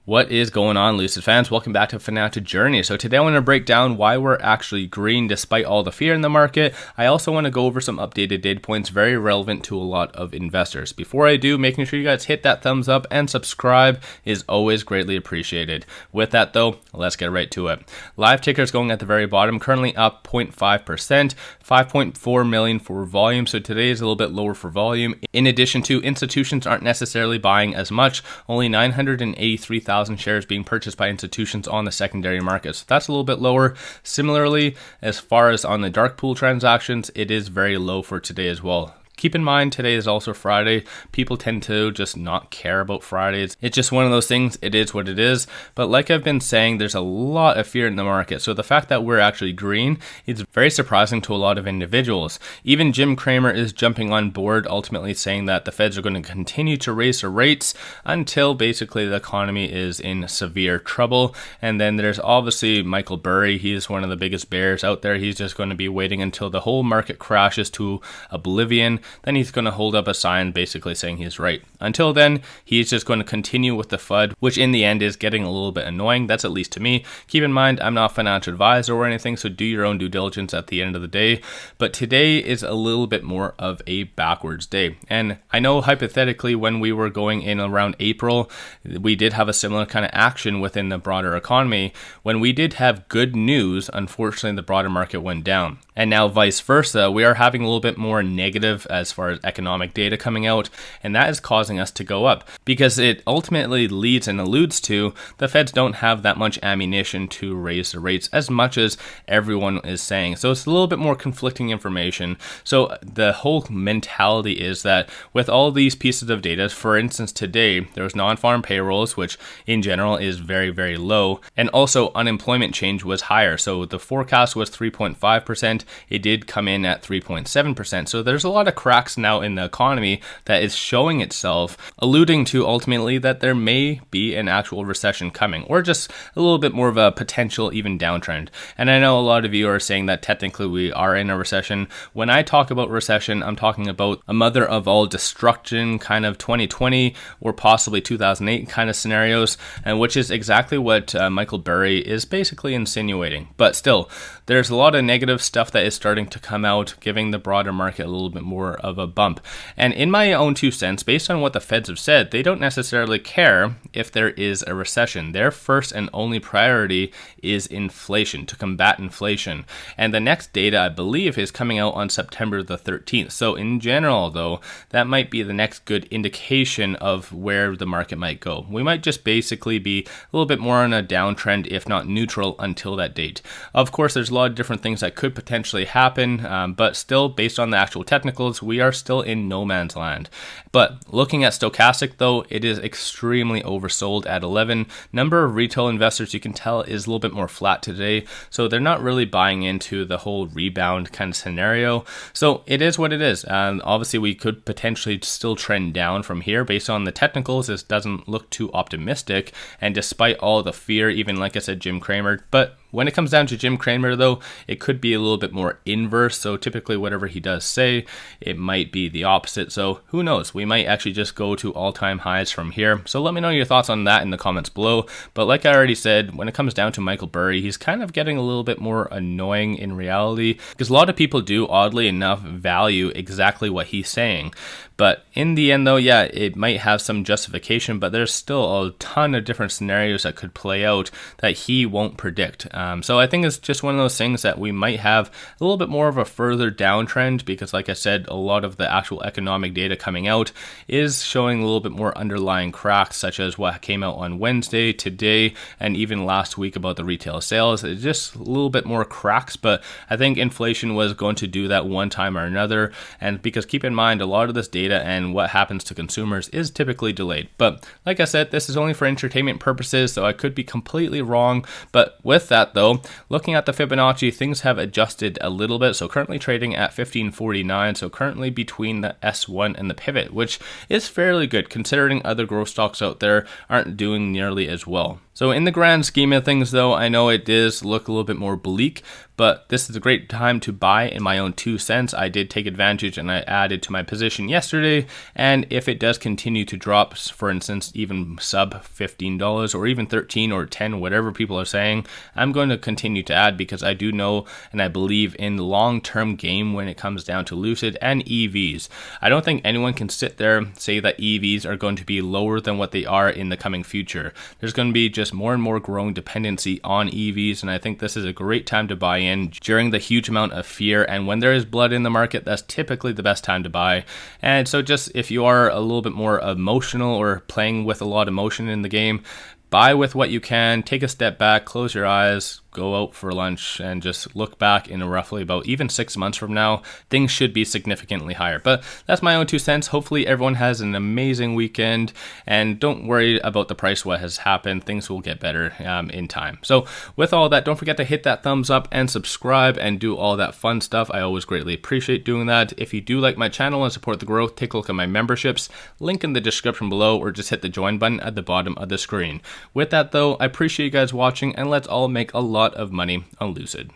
What is going on, Lucid fans? Welcome back to Financial Journey. So today I want to break down why we're actually green despite all the fear in the market. I also want to go over some updated data points very relevant to a lot of investors. Before I do, making sure you guys hit that thumbs up and subscribe is always greatly appreciated. With that though, let's get right to it. Live tickers going at the very bottom, currently up 0.5%, 5.4 million for volume. So today is a little bit lower for volume. In addition to, institutions aren't necessarily buying as much, only 983,000 shares being purchased by institutions on the secondary market. So that's a little bit lower. Similarly, as far as on the dark pool transactions, it is very low for today as well. Keep in mind, today is also Friday. People tend to just not care about Fridays. It's just one of those things. It is what it is. But like I've been saying, there's a lot of fear in the market. So the fact that we're actually green is very surprising to a lot of individuals. Even Jim Cramer is jumping on board, ultimately saying that the Feds are going to continue to raise the rates until basically the economy is in severe trouble. And then there's obviously Michael Burry. He's one of the biggest bears out there. He's just going to be waiting until the whole market crashes to oblivion. Then he's going to hold up a sign basically saying he's right. Until then, he's just going to continue with the FUD, which in the end is getting a little bit annoying. That's at least to me. Keep in mind, I'm not a financial advisor or anything, so do your own due diligence at the end of the day. But today is a little bit more of a backwards day. And I know hypothetically when we were going in around April, we did have a similar kind of action within the broader economy. When we did have good news, unfortunately, the broader market went down. And now vice versa, we are having a little bit more negative as far as economic data coming out, and that is causing us to go up because it ultimately leads and alludes to the Feds don't have that much ammunition to raise the rates as much as everyone is saying. So it's a little bit more conflicting information. So the whole mentality is that with all these pieces of data, for instance, today there was non-farm payrolls, which in general is very, very low, and also unemployment change was higher. So the forecast was 3.5%. It did come in at 3.7%. So there's a lot of cracks now in the economy that is showing itself, alluding to ultimately that there may be an actual recession coming, or just a little bit more of a potential even downtrend. And I know a lot of you are saying that technically we are in a recession. When I talk about recession, I'm talking about a mother of all destruction kind of 2020 or possibly 2008 kind of scenarios, and which is exactly what Michael Burry is basically insinuating. But still, there's a lot of negative stuff that is starting to come out, giving the broader market a little bit more of a bump. And in my own 2 cents, based on what the Feds have said, they don't necessarily care if there is a recession. Their first and only priority is inflation, to combat inflation. And the next data, I believe, is coming out on September the 13th. So in general, though, that might be the next good indication of where the market might go. We might just basically be a little bit more on a downtrend, if not neutral, until that date. Of course, there's a lot of different things that could potentially happen, but still, based on the actual technicals, we are still in no man's land. But looking at stochastic though, it is extremely oversold at 11. Number of retail investors, you can tell, is a little bit more flat today, so they're not really buying into the whole rebound kind of scenario. So it is what it is. Obviously we could potentially still trend down from here. Based on the technicals, this doesn't look too optimistic, and despite all the fear, even like I said, Jim Cramer. But when it comes down to Jim Cramer though, it could be a little bit more inverse. So typically whatever he does say, it might be the opposite. So who knows? We might actually just go to all-time highs from here. So let me know your thoughts on that in the comments below. But like I already said, when it comes down to Michael Burry, he's kind of getting a little bit more annoying in reality, because a lot of people do, oddly enough, value exactly what he's saying. But in the end though, yeah, it might have some justification, but there's still a ton of different scenarios that could play out that he won't predict. So I think it's just one of those things that we might have a little bit more of a further downtrend, because like I said, a lot of the actual economic data coming out is showing a little bit more underlying cracks, such as what came out on Wednesday, today, and even last week about the retail sales. It's just a little bit more cracks, but I think inflation was going to do that one time or another. And because keep in mind, a lot of this data and what happens to consumers is typically delayed. But like I said, this is only for entertainment purposes, so I could be completely wrong. But with that though, looking at the Fibonacci, things have adjusted a little bit. So currently trading at 1549, so currently between the S1 and the pivot, which is fairly good considering other growth stocks out there aren't doing nearly as well. So in the grand scheme of things though, I know it does look a little bit more bleak, but this is a great time to buy in my own 2 cents. I did take advantage and I added to my position yesterday, and if it does continue to drop, for instance, even sub $15 or even 13 or 10, whatever people are saying, I'm going to continue to add because I do know and I believe in the long-term game when it comes down to Lucid and EVs. I don't think anyone can sit there and say that EVs are going to be lower than what they are in the coming future. There's going to be just more and more growing dependency on EVs, and I think this is a great time to buy in during the huge amount of fear, and when there is blood in the market, that's typically the best time to buy. And so just if you are a little bit more emotional or playing with a lot of emotion in the game, buy with what you can, take a step back, close your eyes, go out for lunch, and just look back in roughly about even 6 months from now, things should be significantly higher. But that's my own 2 cents. Hopefully everyone has an amazing weekend, and don't worry about the price, what has happened. Things will get better in time. So with all that, don't forget to hit that thumbs up and subscribe and do all that fun stuff. I always greatly appreciate doing that. If you do like my channel and support the growth, take a look at my memberships, link in the description below, or just hit the join button at the bottom of the screen. With that though, I appreciate you guys watching, and let's all make a lot of money on Lucid.